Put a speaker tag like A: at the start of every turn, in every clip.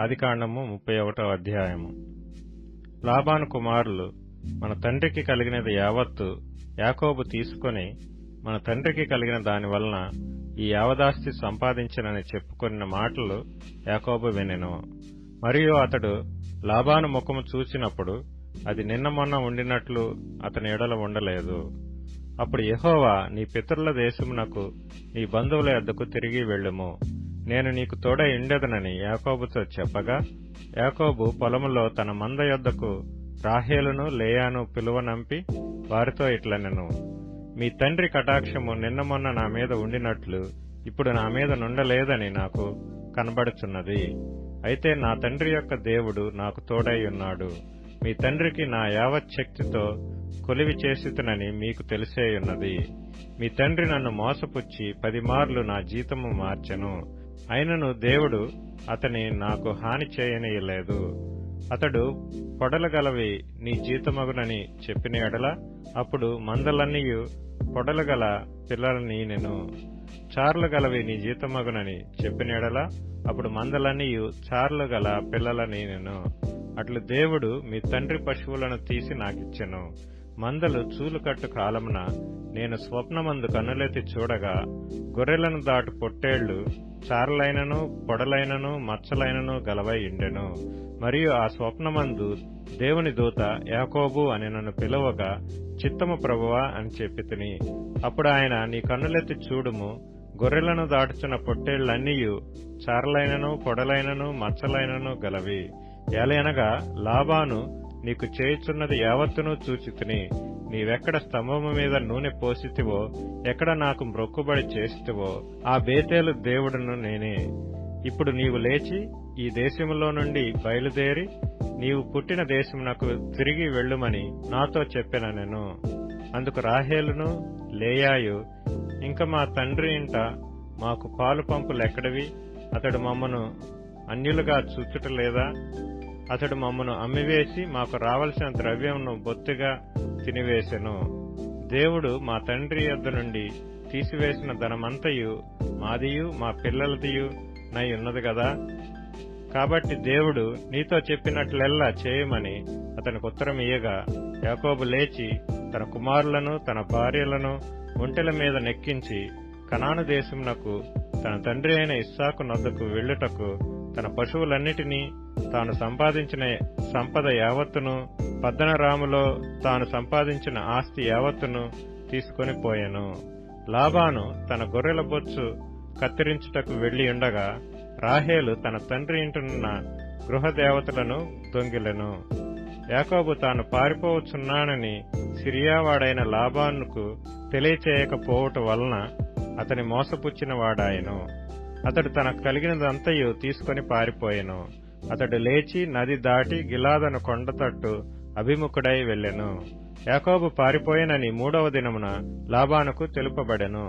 A: ఆదికాండము 31వ అధ్యాయము. లాబాను కుమారులు మన తండ్రికి కలిగినది యావత్తు యాకోబు తీసుకొని మన తండ్రికి కలిగిన దాని వలన ఈ యావదాస్తి సంపాదించినని చెప్పుకొన్న మాటలు యాకోబు వినెను. మరియు అతడు లాబాను ముఖము చూచినప్పుడు అది నిన్న మొన్న ఉండినట్లు అతని ఎడల ఉండలేదు. అప్పుడు యెహోవా, నీ పితరుల దేశమునకు నీ బంధువుల యొద్దకు తిరిగి వెళ్ళుము, నేను నీకు తోడై ఉండెదనని యాకోబుతో చెప్పగా, యాకోబు పొలములో తన మంద యొద్దకు రాహేలును లేయాను పిలువనంపి వారితో ఇట్లనెను, మీ తండ్రి కటాక్షము నిన్న మొన్న నా మీద ఉండినట్లు ఇప్పుడు నా మీద నుండలేదని నాకు కనబడుచున్నది. అయితే నా తండ్రి యొక్క దేవుడు నాకు తోడై ఉన్నాడు. మీ తండ్రికి నా యావత్ శక్తితో కొలివి చేసితునని మీకు తెలిసేయున్నది. మీ తండ్రి నన్ను మోసపుచ్చి 10 మార్లు నా జీతము మార్చెను. అయినను దేవుడు అతని నాకు హాని చేయనీయలేదు. అతడు పొడలగలవి నీ జీతమగునని చెప్పిన ఎడల అప్పుడు మందలన్నీయు పొడలగల పిల్లలనీనెను. చార్లు గలవి నీ జీతమగునని చెప్పిన ఎడల అప్పుడు మందలన్నీయు చార్లు గల పిల్లలనీనెను. అట్లు దేవుడు మీ తండ్రి పశువులను తీసి నాకిచ్చెను. మందలు చూలుకట్టు కాలమున నేను స్వప్నమందు కన్నులెత్తి చూడగా గొర్రెలను దాటు పొట్టేళ్లు చారలైనను పొడలైనను మచ్చలైనను గలవై ఉండెను. మరియు ఆ స్వప్నమందు దేవుని దూత యాకోబు అని నన్ను పిలువగా, చిత్తము ప్రభువా అని చెప్పితిని. అప్పుడు ఆయన, నీ కన్నులెత్తి చూడుము, గొర్రెలను దాటుచున్న పొట్టేళ్లన్నీయు చారలైనను పొడలైనను మచ్చలైనను గలవి. ఏలయనగా లాబాను నీకు చేయుచున్నది యావత్తును చూచితిని. నీవెక్కడ స్తంభము మీద నూనె పోసితివో, ఎక్కడ నాకు మ్రొక్కుబడి చేసితివో ఆ బేతేలు దేవుడును నేనే. ఇప్పుడు నీవు లేచి ఈ దేశములో నుండి బయలుదేరి నీవు పుట్టిన దేశమునకు తిరిగి వెళ్ళుమని నాతో చెప్పెననెను. అందుకు రాహేలును లేయాయు, ఇంక మా తండ్రి ఇంట మాకు పాలు పంపులెక్కడివి? అతడు మమ్మను అన్యులుగా చూచుటలేదా? అతడు మమ్మను అమ్మివేసి మాకు రావలసిన ద్రవ్యంను బొత్తిగా తినివేసెను. దేవుడు మా తండ్రి యొద్ద నుండి తీసివేసిన ధనమంతయు మాదియు మా పిల్లలదియు నై ఉన్నది గదా. కాబట్టి దేవుడు నీతో చెప్పినట్లెల్లా చేయమని అతనికి ఉత్తరం ఇయ్యగా, యాకోబు లేచి తన కుమారులను తన భార్యలను ఒంటెల మీద నెక్కించి కనాను దేశమునకు తన తండ్రి అయిన ఇస్సాకు నొద్దకు వెళ్ళుటకు తన పశువులన్నిటినీ తాను సంపాదించిన సంపద యావత్తును పద్దనరాములో తాను సంపాదించిన ఆస్తి యావత్తును తీసుకొని పోయెను. లాబాను తన గొర్రెల బొచ్చు కత్తిరించుటకు వెళ్లి ఉండగా రాహేలు తన తండ్రి ఇంటున్న గృహదేవతలను దొంగిలెను. యాకోబు తాను పారిపోవచ్చున్నానని సిరియావాడైన లాబానుకు తెలియచేయకపోవటం వలన అతని మోసపుచ్చిన వాడాయను. అతడు తనకు కలిగినదంతయు తీసుకొని పారిపోయెను. అతడు లేచి నది దాటి గిలాదను కొండతట్టు అభిముఖుడై వెళ్ళెను. యాకోబు పారిపోయినని 3వ దినమున లాబానుకు తెలుపబడెను.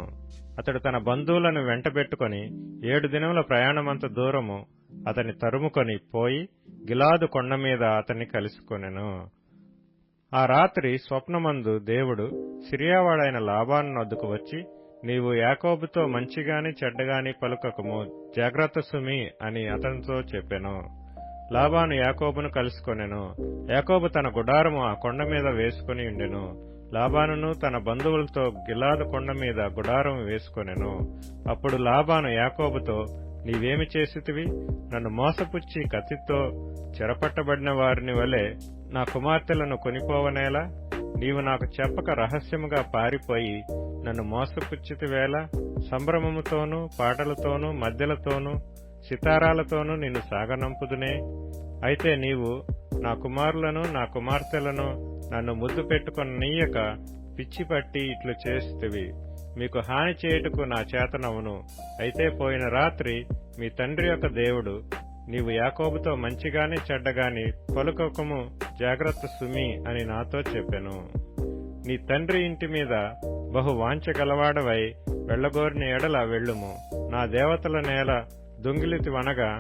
A: అతడు తన బంధువులను వెంటబెట్టుకుని 7 దినముల ప్రయాణమంత దూరము అతని తరుముకొని పోయి గిలాదు కొండ మీద అతన్ని కలుసుకొనెను. ఆ రాత్రి స్వప్నమందు దేవుడు సిరియావాడైన లాబాను నొద్దకు వచ్చి, నీవు యాకోబుతో మంచిగాని చెడ్డగాని పలుకకము, జాగ్రత్త సుమి అని అతనితో చెప్పెను. లాబాను యాకోబును కలుసుకొనెను. యాకోబు తన గుడారము ఆ కొండ మీద వేసుకుని ఉండెను. లాబానును తన బంధువులతో గిలాదు కొండ మీద గుడారం వేసుకొనెను. అప్పుడు లాబాను యాకోబుతో, నీవేమి చేసితివి? నన్ను మోసపుచ్చి కత్తితో చెరపట్టబడిన వారిని వలె నా కుమార్తెలను కొనిపోవనేలా? నీవు నాకు చెప్పక రహస్యముగా పారిపోయి నన్ను మోసపుచ్చితివేళ? సంభ్రమముతోనూ పాటలతోనూ మద్దెలతోనూ సితారాలతోనూ నిన్ను సాగనంపుదునే. అయితే నీవు నా కుమారులను నా కుమార్తెలను నన్ను ముద్దు పెట్టుకొననీయక పిచ్చిపట్టి ఇట్లు చేస్తువి. మీకు హాని చేయుటకు నా చేతనవును. అయితే పోయిన రాత్రి మీ తండ్రి యొక్క దేవుడు, నీవు యాకోబుతో మంచిగాని చెడ్డగాని పలుకకము, జాగ్రత్త సుమి అని నాతో చెప్పెను. నీ తండ్రి ఇంటి మీద బహు వాంఛ గలవాడవై వెళ్లగోరిన ఎడల వెళ్ళుము. నా దేవతల నేల దొంగిలితివనగా,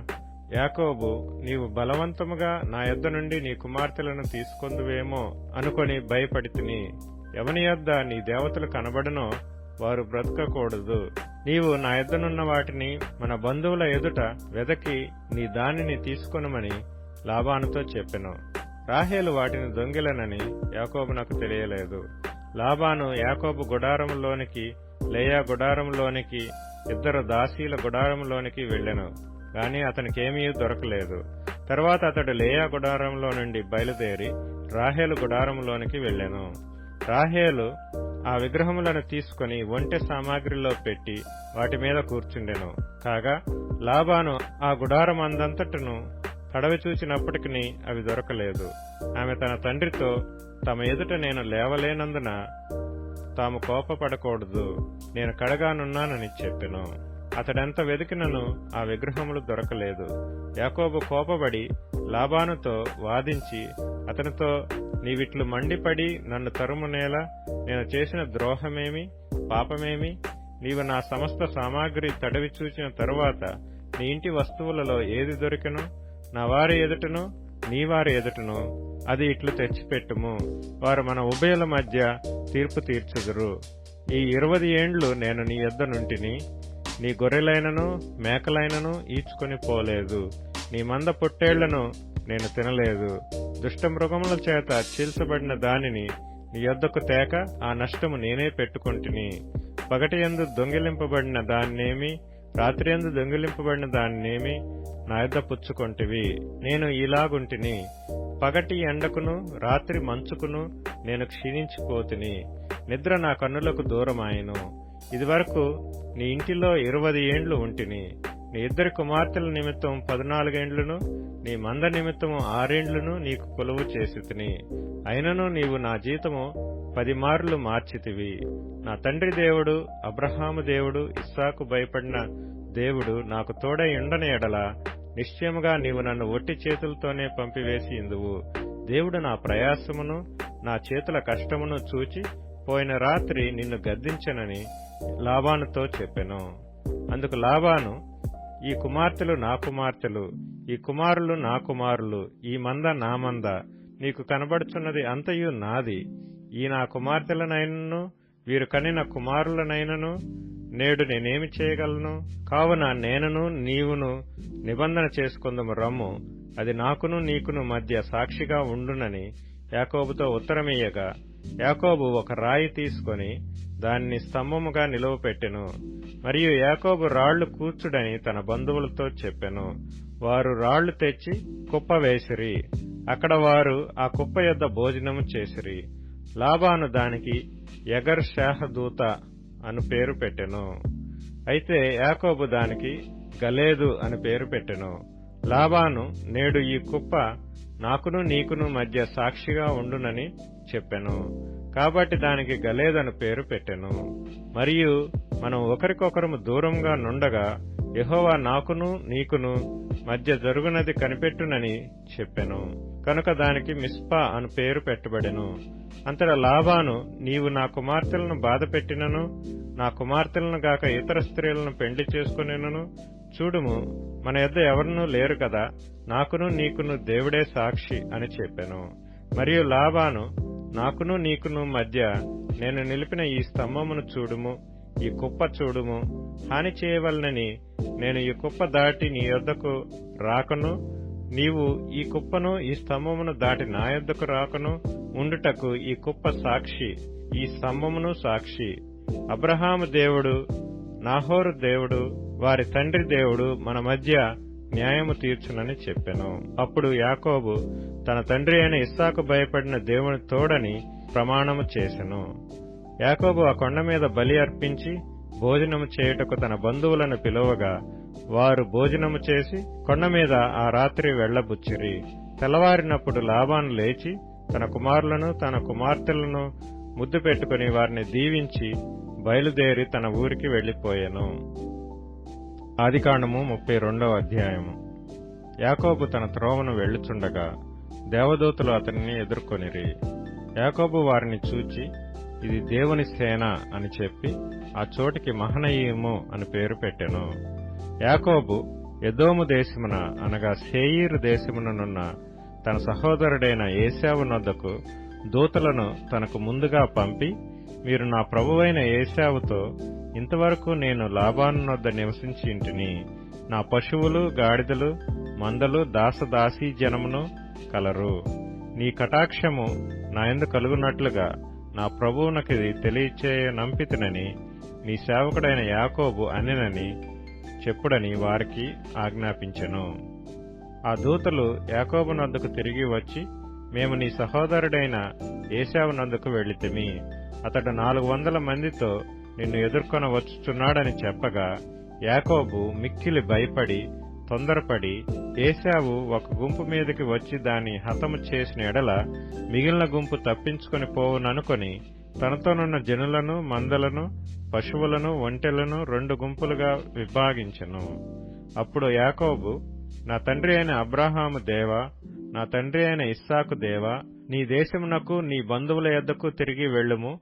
A: యాకోబు, నీవు బలవంతముగా నా యొద్ద నుండి నీ కుమార్తెలను తీసుకొందువేమో అనుకొని భయపడితిని. ఎవని యొద్ద నీ దేవతలు కనబడునో వారు బ్రతకకూడదు. నీవు నా యొద్దనున్న వాటిని మన బంధువుల ఎదుట వెదకి నీ దానిని తీసుకొనమని లాబానుతో చెప్పెను. రాహేలు వాటిని దొంగిలనని యాకోబునకు తెలియలేదు. లాబాను యాకోబు గుడారంలోనికి, లేయా గుడారంలోనికి, ఇద్దరు దాసీల గుడారంలోనికి వెళ్ళెను. గాని అతనికేమీ దొరకలేదు. తర్వాత అతడు లేయా గుడారంలో నుండి బయలుదేరి రాహేలు గుడారంలోనికి వెళ్ళెను. రాహేలు ఆ విగ్రహములను తీసుకుని ఒంటె సామాగ్రిలో పెట్టి వాటి మీద కూర్చుండెను. కాగా లాబాను ఆ గుడారం అందంతటను తడవి చూచినప్పటికీ అవి దొరకలేదు. ఆమె తన తండ్రితో, తమ ఎదుట నేను లేవలేనందున తాము కోపపడకూడదు, నేను కడగానున్నానని చెప్పెను. అతడెంత వెదికినను ఆ విగ్రహములు దొరకలేదు. యాకోబు కోపబడి లాబానుతో వాదించి అతనితో, నీవిట్లు మండిపడి నన్ను తరుమునేలా? నేను చేసిన ద్రోహమేమి, పాపమేమి? నీవు నా సమస్త సామాగ్రి తడవి చూచిన తరువాత నీ ఇంటి వస్తువులలో ఏది దొరికెను? నా వారి ఎదుటను నీ వారి ఎదుటను అది ఇట్లు తెచ్చిపెట్టుము. వారు మన ఉభయుల మధ్య తీర్పు తీర్చుదురు. ఈ 20 ఏండ్లు నేను నీ యొద్ద నుంటిని. నీ గొర్రెలైనను మేకలైనను ఈడ్చుకొని పోలేదు. నీ మంద పొట్టేళ్లను నేను తినలేదు. దుష్టమృగముల చేత చీల్చబడిన దానిని నీ యొద్దకు తేక ఆ నష్టము నేనే పెట్టుకొంటిని. పగటియందు దొంగిలింపబడిన దాన్నేమి, రాత్రియందు దొంగిలింపబడిన దాన్నేమి నా యొద్ద పుచ్చుకొంటివి. నేను ఇలాగుంటిని, పగటి ఎండకును రాత్రి మంచుకును నేను క్షీణించిపోతిని. నిద్ర నా కన్నులకు దూరమాయెను. ఇదివరకు నీ ఇంటిలో 20 ఏండ్లు ఉంటిని. నీ 2 కుమార్తెల నిమిత్తం 14 ఏండ్లను, నీ మంద నిమిత్తము 6 ఏండ్లను నీకు కొలువు చేసితిని. అయినను నీవు నా జీతము 10 మార్లు మార్చితివి. నా తండ్రి దేవుడు, అబ్రహాము దేవుడు, ఇస్సాకు భయపడిన దేవుడు నాకు తోడై ఉండని ఎడల నిశ్చయముగా నీవు నన్ను ఒట్టి చేతులతోనే పంపివేసి ఇందువు. దేవుడు నా ప్రయాసమును నా చేతుల కష్టమును చూచి పోయిన రాత్రి నిన్ను గద్దించనని లాబానుతో చెప్పెను. అందుకు లాబాను, ఈ కుమార్తెలు నా కుమార్తెలు, ఈ కుమారులు నా కుమారులు, ఈ మంద నా మంద, నీకు కనబడుచున్నది అంతయు నాది. ఈ నా కుమార్తెలనైనను వీరు కనిన కుమారులనైనను నేడు నేనేమి చేయగలను? కావున నేనును నీవును నిబంధన చేసుకుందుము రమ్ము, అది నాకును నీకును మధ్య సాక్షిగా ఉండునని యాకోబుతో ఉత్తరమియ్యగా, యాకోబు ఒక రాయి తీసుకొని దానిని స్తంభముగా నిలువపెట్టెను. మరియు యాకోబు రాళ్లు కూర్చుడని తన బంధువులతో చెప్పెను. వారు రాళ్లు తెచ్చి కుప్ప వేసిరి. అక్కడ వారు ఆ కుప్ప యొద్ద భోజనము చేసిరి. లాబాను దానికి యగర్ షాహదూత అను పేరు పెట్టెను. అయితే యాకోబు దానికి గలేదు అని పేరు పెట్టెను. లాబాను, నేడు ఈ కుప్ప నాకును నీకును మధ్య సాక్షిగా ఉండునని చెప్పెను. కాబట్టి దానికి గలేదను పేరు పెట్టెను. మరియు మనం ఒకరికొకరము దూరంగా నుండగా యెహోవా నాకును నీకును మధ్య జరుగునది కనిపెట్టునని చెప్పెను. కనుక దానికి మిస్పా అను పేరు పెట్టబడెను. అంతటా లాబాను, నీవు నా కుమార్తెలను బాధపెట్టినను, నా కుమార్తెలను గాక ఇతర స్త్రీలను పెండ్లి చేసుకునేనను చూడుము, మన యొద్ద ఎవరునూ లేరు కదా, నాకును నీకును దేవుడే సాక్షి అని చెప్పెను. మరియు లాబాను, నాకును నీకును మధ్య నేను నిలిపిన ఈ స్తంభమును చూడుము, ఈ కుప్ప చూడుము. హాని చేయవలనని నేను ఈ కుప్ప దాటి నీ యొద్దకు రాకను, నీవు ఈ కుప్పను ఈ స్తంభమును దాటి నా యొద్దకు రాకను ఉండుటకు ఈ కుప్ప సాక్షి, ఈ స్తంభమును సాక్షి. అబ్రహాము దేవుడు, నాహోరు దేవుడు, వారి తండ్రి దేవుడు మన మధ్య న్యాయము తీర్చునని చెప్పెను. అప్పుడు యాకోబు తన తండ్రి అయిన ఇస్సాకు భయపడిన దేవుని తోడని ప్రమాణము చేసెను. యాకోబు ఆ కొండ మీద బలి అర్పించి భోజనము చేయుటకు తన బంధువులను పిలువగా వారు భోజనము చేసి కొండ మీద ఆ రాత్రి వెళ్లబుచ్చిరి. తెల్లవారినప్పుడు లాబాను లేచి తన కుమారులను తన కుమార్తెలను ముద్దు పెట్టుకుని వారిని దీవించి బయలుదేరి తన ఊరికి వెళ్లిపోయెను. ఆదికాండము 32వ అధ్యాయము. యాకోబు తన త్రోవను వెళ్ళుచుండగా దేవదూతలు అతనిని ఎదుర్కొనిరి. యాకోబు వారిని చూచి, ఇది దేవుని సేన అని చెప్పి ఆ చోటికి మహనయీము అని పేరు పెట్టెను. యాకోబు ఎదోము దేశమున అనగా సేయీరు దేశముననున్న తన సహోదరుడైన ఏశావు నొద్దకు దూతలను తనకు ముందుగా పంపి, మీరు నా ప్రభువైన ఏశావుతో, ఇంతవరకు నేను లాబాను వద్ద నివసించి ఇంటిని, నా పశువులు, గాడిదలు, మందలు, దాసదాసీ జనమును కలరు. నీ కటాక్షము నా యందు కలుగునట్లుగా నా ప్రభువునకి తెలియచేయనంపితినని నీ సేవకుడైన యాకోబు అనెనని చెప్పుడని వారికి ఆజ్ఞాపించెను. ఆ దూతలు యాకోబునొద్దకు తిరిగి వచ్చి, మేము నీ సహోదరుడైన ఏశావునొద్దకు వెళ్ళితిమి, అతడు 400 మందితో నిన్ను ఎదుర్కొన వచ్చుచున్నాడని చెప్పగా, యాకోబు మిక్కిలి భయపడి తొందరపడి, ఏశావు ఒక గుంపు మీదకి వచ్చి దాన్ని హతము చేసిన ఎడల మిగిలిన గుంపు తప్పించుకొని పోవుననుకొని తనతోనున్న జనులను, మందలను, పశువులను, ఒంటెలను 2 గుంపులుగా విభాగించెను. అప్పుడు యాకోబు, నా తండ్రి అయిన అబ్రహాము దేవా, నా తండ్రి అయిన ఇస్సాకు దేవా, నీ దేశమునకు నీ బంధువుల యొద్దకు తిరిగి వెళ్ళుము,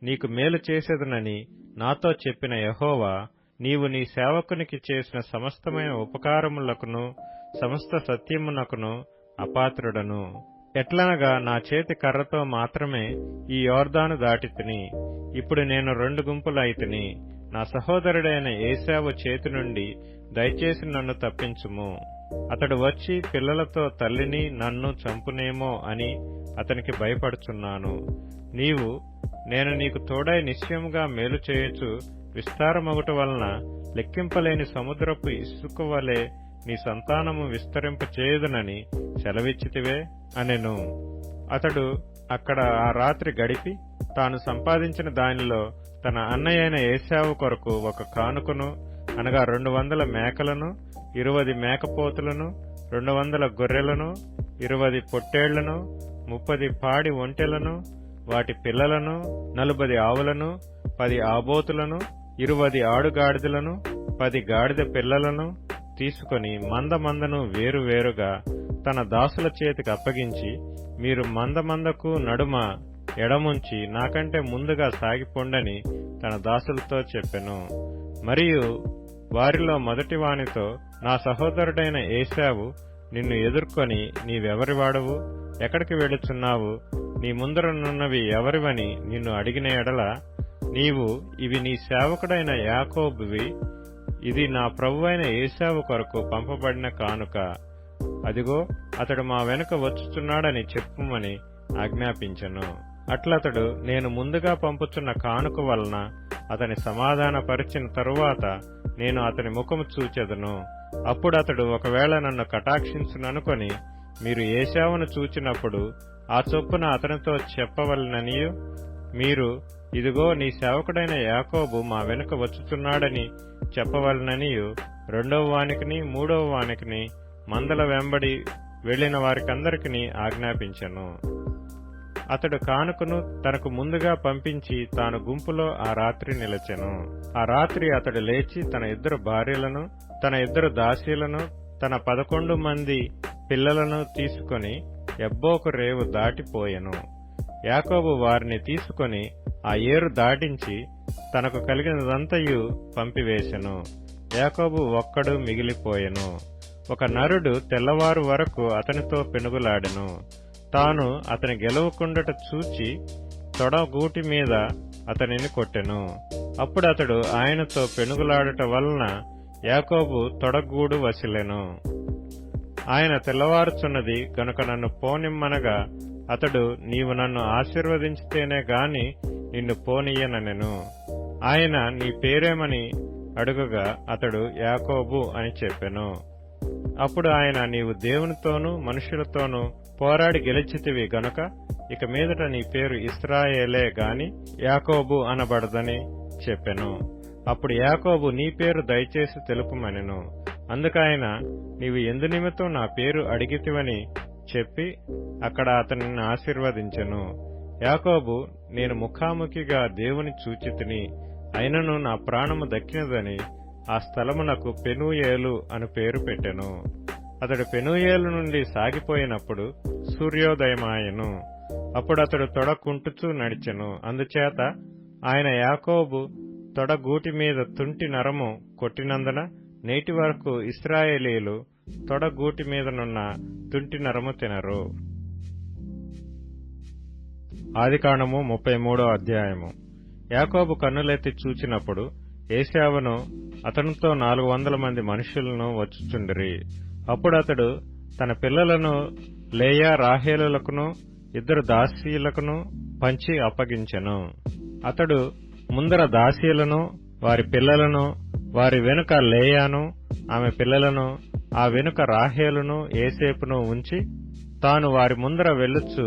A: నీకు మేలు చేసేదనని నాతో చెప్పిన యెహోవా, నీవు నీ సేవకునికి చేసిన సమస్తమైన ఉపకారములకును సమస్త సత్యమునకును అపాత్రుడను. ఎట్లనగా నా చేతి కర్రతో మాత్రమే ఈ యోర్దాను దాటితిని. ఇప్పుడు నేను 2 గుంపులైతిని. నా సహోదరుడైన ఏశావు చేతి నుండి దయచేసి నన్ను తప్పించుము. అతడు వచ్చి పిల్లలతో తల్లిని నన్ను చంపునేమో అని అతనికి భయపడుచున్నాను. నేను నీకు తోడై నిశ్చయముగా మేలు చేయొచ్చు విస్తారమగుట వలన లెక్కింపలేని సముద్రపు ఇసుక వలె నీ సంతానము విస్తరింపచేయుదునని సెలవిచ్చితివే అనెను. అతడు అక్కడ ఆ రాత్రి గడిపి తాను సంపాదించిన దానిలో తన అన్నయ్యైన ఏశావు కొరకు ఒక కానుకను, అనగా 200 మేకలను, 20 మేకపోతులను, 200 గొర్రెలను, 20 పొట్టేళ్లను, 30 పాడి ఒంటెలను, వాటి పిల్లలను, 40 ఆవులను, 10 ఆబోతులను, 20 ఆడుగాడిదలను, 10 గాడిద పిల్లలను తీసుకొని మందను వేరువేరుగా తన దాసుల చేతికి అప్పగించి, మీరు మందకు నడుమ ఎడముంచి నాకంటే ముందుగా సాగిపోండని తన దాసులతో చెప్పెను. మరియు వారిలో మొదటివానితో, నా సహోదరుడైన ఏశావు నిన్ను ఎదుర్కొని, నీవెవరివాడవు, ఎక్కడికి వెళుచున్నావు, నీ ముందరనున్నవి ఎవరివని నిన్ను అడిగిన ఎడల, నీవు, ఇవి నీ సేవకుడైన యాకోబువి, ఇది నా ప్రభువైన ఏశావు కొరకు పంపబడిన కానుక, అదిగో అతడు మా వెనుక వచ్చుచున్నాడని చెప్పుమని ఆజ్ఞాపించెను. అట్లతడు, నేను ముందుగా పంపుచున్న కానుక వలన అతని సమాధానపరిచిన తరువాత నేను అతని ముఖము చూచెదను. అప్పుడు అతడు ఒకవేళ నన్ను కటాక్షించుననుకొని, మీరు ఏశావును చూచినప్పుడు ఆ చొప్పున అతనితో చెప్పవలెననియు, మీరు, ఇదిగో నీ సేవకుడైన యాకోబు మా వెనుక వచ్చుచున్నాడని చెప్పవలెననియు 2వ వానికిని 3వ వానికిని మందల వెంబడి వెళ్లిన వారికందరికీ ఆజ్ఞాపించెను. అతడు కానుకను తనకు ముందుగా పంపించి తాను గుంపులో ఆ రాత్రి నిలిచెను. ఆ రాత్రి అతడు లేచి తన 2 భార్యలను, తన 2 దాసీలను, తన 11 మంది పిల్లలను తీసుకొని యబ్బోకు రేవు దాటిపోయెను. యాకోబు వారిని తీసుకొని ఆ ఏరు దాటించి తనకు కలిగినదంతయు పంపివేశెను. యాకోబు ఒక్కడు మిగిలిపోయెను. ఒక నరుడు తెల్లవారు వరకు అతనితో పెనుగులాడెను. తాను అతని గెలవకుండట చూచి తొడగూటి మీద అతనిని కొట్టెను. అప్పుడు అతడు ఆయనతో పెనుగులాడుట వలన యాకోబు తొడగూడు వసిలెను. ఆయన తెల్లవారుచున్నది గనుక నన్ను పోనిమ్మనగా, అతడు, నీవు నన్ను ఆశీర్వదించితేనే గాని నిన్ను పోనీయననెను. ఆయన, నీ పేరేమని అడుగగా అతడు యాకోబు అని చెప్పెను. అప్పుడు ఆయన, నీవు దేవునితోనూ మనుషులతోనూ పోరాడి గెలిచితివి గనుక ఇక మీదట నీ పేరు ఇశ్రాయేలే గాని యాకోబు అనబడదని చెప్పెను. అప్పుడు యాకోబు, నీ పేరు దయచేసి తెలుపుమనెను. అందుకాయన, నీవు ఎందు నిమిత్తం నా పేరు అడిగితివని చెప్పి అక్కడ అతనిని ఆశీర్వదించెను. యాకోబు, నేను ముఖాముఖిగా దేవుని చూచితిని, అయినను నా ప్రాణము దక్కినదని ఆ స్థలమునకు పెనూయేలు అని పేరు పెట్టెను. అతడు పెనూయేలు నుండి సాగిపోయినప్పుడు సూర్యోదయమాయెను. అప్పుడు అతడు తొడ కుంటుచూ నడిచెను. అందుచేత ఆయన యాకోబు తొడగూటి మీద తుంటి నరము కొట్టినందున నేటి వరకు ఇశ్రాయేలీయులు తొడగూటి మీదనున్న తుంటి నరము తినరు. ఆదికాండము 33వ అధ్యాయము. యాకోబు కన్నులెత్తి చూచినప్పుడు ఏశావును అతనితో 400 మంది మనుష్యులను వచ్చుచుండిరి. అప్పుడు అతడు తన పిల్లలను లేయా రాహేలులకును 2 దాసీలకును పంచి అప్పగించెను. అతడు ముందర దాసీలను వారి పిల్లలను, వారి వెనుక లేయాను ఆమె పిల్లలను, ఆ వెనుక రాహేలును ఏసేపును ఉంచి తాను వారి ముందర వెళ్ళుచు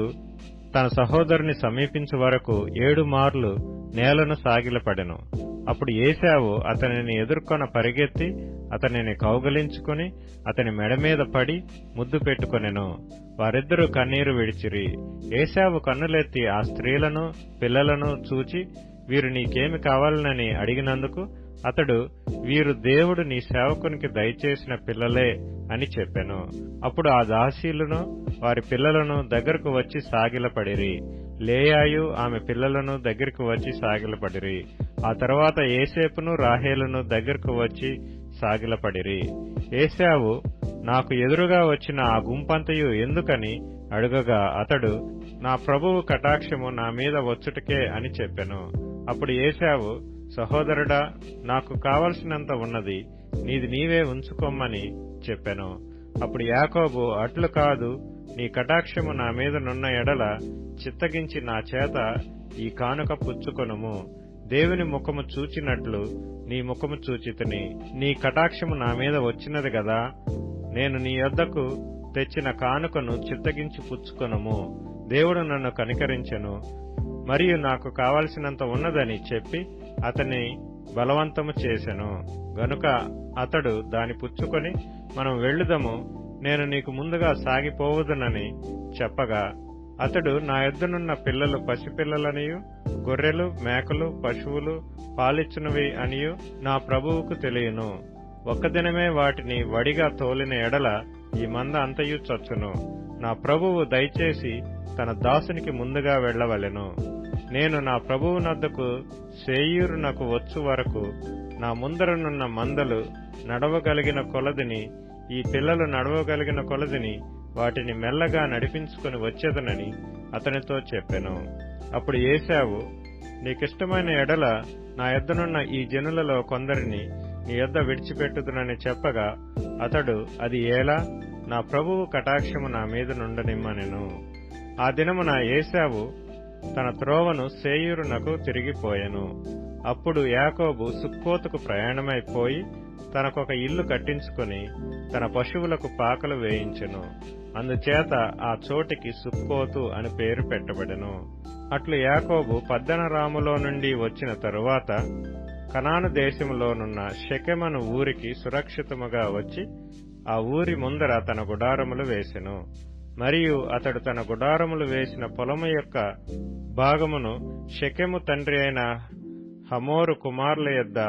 A: తన సహోదరుని సమీపించు వరకు 7 మార్లు నేలను సాగిలపడెను. అప్పుడు ఏశావు అతనిని ఎదుర్కొన పరిగెత్తి అతనిని కౌగలించుకుని అతని మెడ మీద పడి ముద్దు పెట్టుకొనెను. వారిద్దరూ కన్నీరు విడిచిరి. ఏశావు కన్నులెత్తి ఆ స్త్రీలను పిల్లలను చూచి, వీరు నీకేమి కావాలనని అడిగినందుకు అతడు, వీరు దేవుడు నీ సేవకునికి దయచేసిన పిల్లలే అని చెప్పెను. అప్పుడు ఆ దాసీలను వారి పిల్లలను దగ్గరకు వచ్చి సాగిలపడిరి. లేయాయు ఆమె పిల్లలను దగ్గరకు వచ్చి సాగిలపడిరి. ఆ తరువాత ఏసేపును రాహేలును దగ్గరకు వచ్చి సాగిలపడిరి. ఏశావు, నాకు ఎదురుగా వచ్చిన ఆ గుంపంతయు ఎందుకని అడుగగా అతడు, నా ప్రభువు కటాక్షము నా మీద వచ్చుటకే అని చెప్పెను. అప్పుడు ఏశావు, సహోదరుడా, నాకు కావలసినంత ఉన్నది, నీది నీవే ఉంచుకోమని చెప్పెను. అప్పుడు యాకోబు, అట్లు కాదు, నీ కటాక్షము నా మీద నున్న ఎడల చిత్తగించి నా చేత ఈ కానుక పుచ్చుకొనుము. దేవుని ముఖము చూచినట్లు నీ ముఖము చూచితిని. నీ కటాక్షము నా మీద వచ్చినది గదా, నేను నీ యొద్దకు తెచ్చిన కానుకను చిత్తగించి పుచ్చుకొనుము. దేవుడు నన్ను కనికరించెను, మరియు నాకు కావలసినంత ఉన్నదని చెప్పి అతన్ని బలవంతము చేసెను. గనుక అతడు దాని పుచ్చుకొని, మనం వెళ్ళుదము, నేను నీకు ముందుగా సాగిపోవుదునని చెప్పగా అతడు, నా యొద్దనున్న పిల్లలు పసిపిల్లలనియు గొర్రెలు మేకలు పశువులు పాలిచ్చునవి అనియు నా ప్రభువుకు తెలియను. ఒక్క దినమే వాటిని వడిగా తోలిన ఎడల ఈ మంద అంతయు చచ్చును. నా ప్రభువు దయచేసి తన దాసునికి ముందుగా వెళ్లవలెను. నేను నా ప్రభువునద్దకు శేయీరునకు వచ్చు వరకు నా ముందరనున్న మందలు నడవగలిగిన కొలదిని, ఈ పిల్లలు నడవగలిగిన కొలదిని వాటిని మెల్లగా నడిపించుకుని వచ్చేదనని అతనితో చెప్పెను. అప్పుడు ఏశావు, నీకిష్టమైన ఎడల నా యొద్దనున్న ఈ జనులలో కొందరిని నీ యొద్ద విడిచిపెట్టుదునని చెప్పగా అతడు, అది ఏలా, నా ప్రభువు కటాక్షము నా మీద నుండనిమ్మనెను. ఆ దినమున ఏశావు తన త్రోవను శేయీరునకు తిరిగిపోయెను. అప్పుడు యాకోబు సుక్కోతుకు ప్రయాణమైపోయి తనకొక ఇల్లు కట్టించుకుని తన పశువులకు పాకలు వేయించెను. అందుచేత ఆ చోటికి సుక్కోతు అని పేరు పెట్టబడెను. అట్లు యాకోబు పద్దనరాములో నుండి వచ్చిన తరువాత కనాను దేశములోనున్న షెకెమను ఊరికి సురక్షితముగా వచ్చి ఆ ఊరి ముందర తన గుడారములు వేసెను. మరియు అతడు తన గుడారములు వేసిన పొలము యొక్క భాగమును షెకెము తండ్రి అయిన హమోరు కుమారుల యొద్ద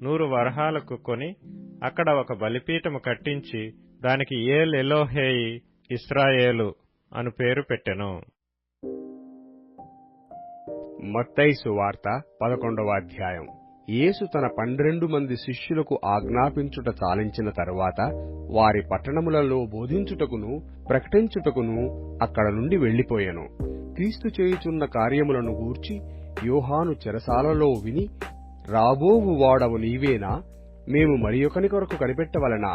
A: 100 వరహాలకు కొని అక్కడ ఒక బలిపీఠము కట్టించి దానికి ఏల్ ఎలోహేయి ఇశ్రాయేలు అను పేరు పెట్టెను.
B: మత్తయి సువార్త 11వ అధ్యాయం. యేసు తన 12 మంది శిష్యులకు ఆజ్ఞాపించుట చాలించిన తరువాత వారి పట్టణములలో బోధించుటకును ప్రకటించుటకును అక్కడ నుండి వెళ్లిపోయెను. క్రీస్తు చేయుచున్న కార్యములను గూర్చి యోహాను చెరసాలలో విని, రాబోవు వాడవు నీవేనా, మేము మరియొకని కొరకు కనిపెట్టవలనా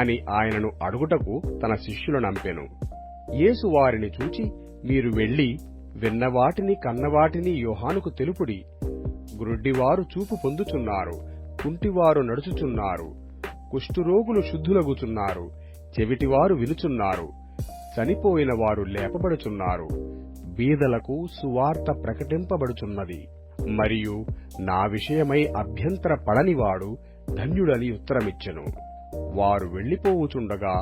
B: అని ఆయనను అడుగుటకు తన శిష్యులనంపెను. యేసు వారిని చూచి, మీరు వెళ్లి విన్నవాటిని కన్నవాటిని యోహానుకు తెలుపుడి. గ్రుడ్డివారు చూపు పొందుచున్నారు, కుంటివారు నడుచుచున్నారు, కుష్ఠురోగులు శుద్ధులగుచున్నారు, చెవిటివారు వినుచున్నారు, చనిపోయిన వారు లేపబడుచున్నారు, బీదలకు సువార్త ప్రకటింపబడుచున్నది. మరియు నా విషయమై అభ్యంతర పడనివాడు ధన్యుడని ఉత్తరమిచ్చెను. వారు వెళ్లిపోవుచుండగా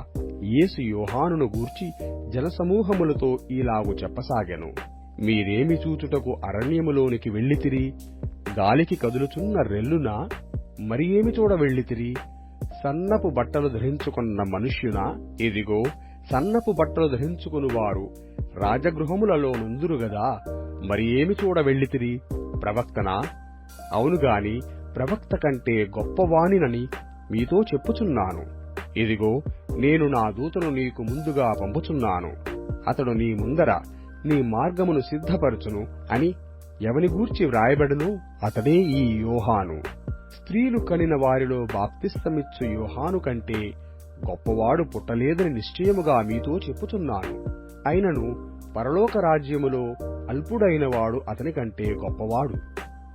B: యేసు యోహానును గూర్చి జనసమూహములతో ఈలాగు చెప్పసాగెను. మీరేమి చూచుటకు అరణ్యములోనికి వెళ్ళితిరి? గాలికి కదులుచున్న రెల్లునా? మరి ఏమి చూడ వెళ్ళితిరి? సన్నపు బట్టలు ధరించుకున్న మనుష్యునా? ఇదిగో, సన్నపు బట్టలు ధరించుకునివారు రాజగృహములలో నుందురుగదా. మరి ఏమి చూడ వెళ్ళితిరి? ప్రవక్తనా? అవునుగాని ప్రవక్త కంటే గొప్పవానినని మీతో చెప్పుచున్నాను. ఇదిగో, నేను నా దూతను నీకు ముందుగా పంపుచున్నాను. అతడు నీ ముందర నీ మార్గమును సిద్ధపరచును అని ఎవని గూర్చి వ్రాయబడునో అతడే ఈ యోహాను. స్త్రీలు కనిన వారిలో బాప్తిస్తమిచ్చు యోహాను కంటే గొప్పవాడు పుట్టలేదని నిశ్చయముగా మీతో చెప్పుచున్నాను. అయినను పరలోక రాజ్యములో అల్పుడైన వాడు అతని కంటే గొప్పవాడు.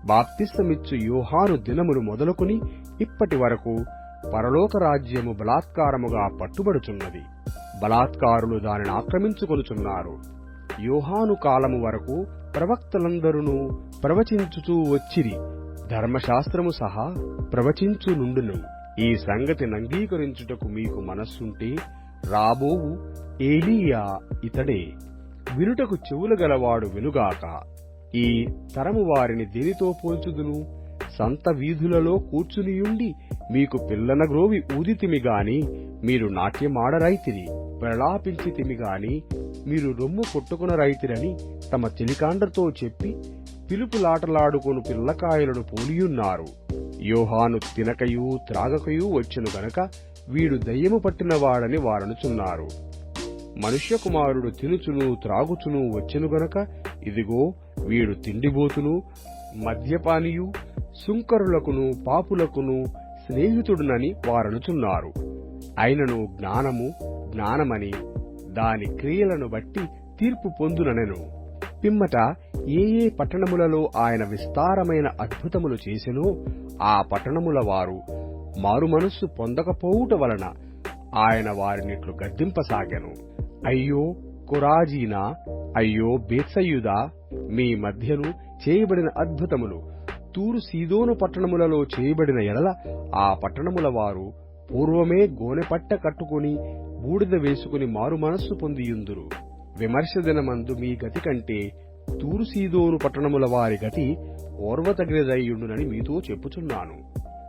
B: బాప్తిస్తమిచ్చు యోహాను దినములు మొదలుకొని ఇప్పటి వరకు పరలోక రాజ్యము బలాత్కారముగా పట్టుబడుచున్నది. బలాత్కారులు దానిని ఆక్రమించుకొనుచున్నారు. యోహాను కాలము వరకు ప్రవక్తలందరూ ప్రవచించుచూ వచ్చిరి, ధర్మశాస్త్రము సహా ప్రవచించునుండును. ఈ సంగతిని అంగీకరించుటకు మీకు మనస్సుంటే రాబోవు ఏలీయా ఇతడే. వినుటకు చెవులు గలవాడు వినుగాక. ఈ తరము వారిని దేనితో పోల్చుదును? సంత వీధులలో కూర్చునియుండి మీకు పిల్లనగ్రోవి ఊదితిమి గాని మీరు నాట్యమాడరైతిరి, ప్రలాపించితిమి గాని మీరు రొమ్ము కొట్టుకునరైతిరని తమ చెలికాండ్రతో చెప్పి పిలుపులాటలాడుకొను పిల్లకాయలను పోలియున్నారు. యోహాను తినకయూ త్రాగకయూ వచ్చెను గనక వీడు దయ్యము పట్టినవాడని వారనుచున్నారు. మనుష్య కుమారుడు తినుచును త్రాగుచును వచ్చెను గనక ఇదిగో వీడు తిండిబోతును మద్యపానియు సుంకరులకును పాపులకును స్నేహితుడునని వారనుచున్నారు. అయినను జ్ఞానము జ్ఞానమని దాని క్రియలను బట్టి తీర్పు పొందుననెను. పిమ్మట ఏ ఏ పట్టణములలో ఆయన విస్తారమైన అద్భుతములు చేసెనో ఆ పట్టణముల వారు మారుమనస్సు పొందకపోవుట వలన ఆయన వారినిట్లు గద్దింపసాగెను. అయ్యో కొరాజీనా, అయ్యో బేత్సయిదా, మీ మధ్యను చేయబడిన అద్భుతములు తూరు సీదోను పట్టణములలో చేయబడిన ఎడల ఆ పట్టణముల వారు పూర్వమే గోనెపట్ట కట్టుకుని బూడిద వేసుకుని మారుమనస్సు పొందియుందురు. విమర్శ దినమందు మీ గతి కంటే తూరు సీదోను పట్టణముల వారి గతి ఓర్వతగినదయ్యుండునని మీతో చెప్పుచున్నాను.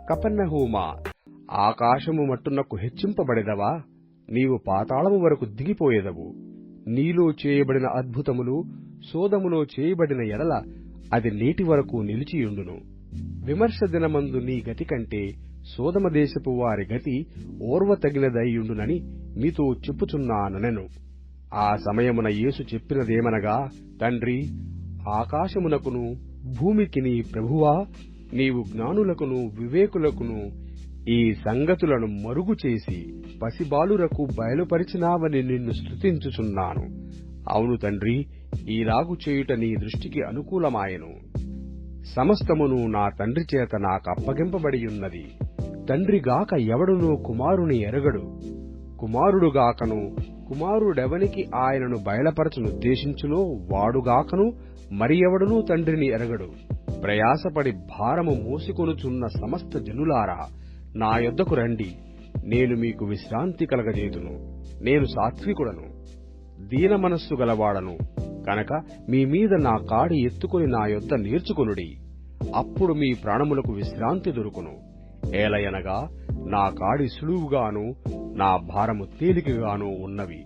B: కపెర్నహూమా, ఆకాశము మట్టునకు హెచ్చింపబడెదవా? నీవు పాతాళము వరకు దిగిపోయేదవు. నీలో చేయబడిన అద్భుతములు సోదములో చేయబడిన ఎడల అది నేటి వరకు నిలిచియుండును. విమర్శ దినమందు నీ గతి కంటే సోదమ దేశపు వారి గతి ఓర్వతగినదయ్యుండునని మీతో చెప్పుచున్నానెను. ఆ సమయమున యేసు చెప్పినదేమనగా, తండ్రి, ఆకాశమునకును భూమికిని ప్రభువా, నీవు జ్ఞానులకును వివేకులకును ఈ సంగతులను మరుగు చేసి పసిబాలురకు బయలుపరిచినావని నిన్ను స్తుతించుచున్నాను. అవును తండ్రి, ఈలాగు చేయుట నీ దృష్టికి అనుకూలమాయెను. సమస్తమును నా తండ్రి చేత నాకప్పగింపబడియున్నది. తండ్రిగాక ఎవడునూ కుమారుని ఎరగడు, కుమారుడుగాకను కుమారుడెవనికి ఆయనను బయలుపరచనుద్దేశించునో వాడుగాకను మరి ఎవడునూ తండ్రిని ఎరగడు. ప్రయాసపడి భారము మోసికొనుచున్న సమస్త జనులారా, నా యొద్దకు రండి, నేను మీకు విశ్రాంతి కలగజేతును. నేను సాత్వికుడను, దీన మనస్సు గలవాడను కనుక మీ మీద నా కాడి ఎత్తుకుని నా యొద్ద నేర్చుకొనుడి. అప్పుడు మీ ప్రాణములకు విశ్రాంతి దొరుకును. ఏలయనగా నా కాడి సులువుగాను నా భారము తేలికగాను ఉన్నవి.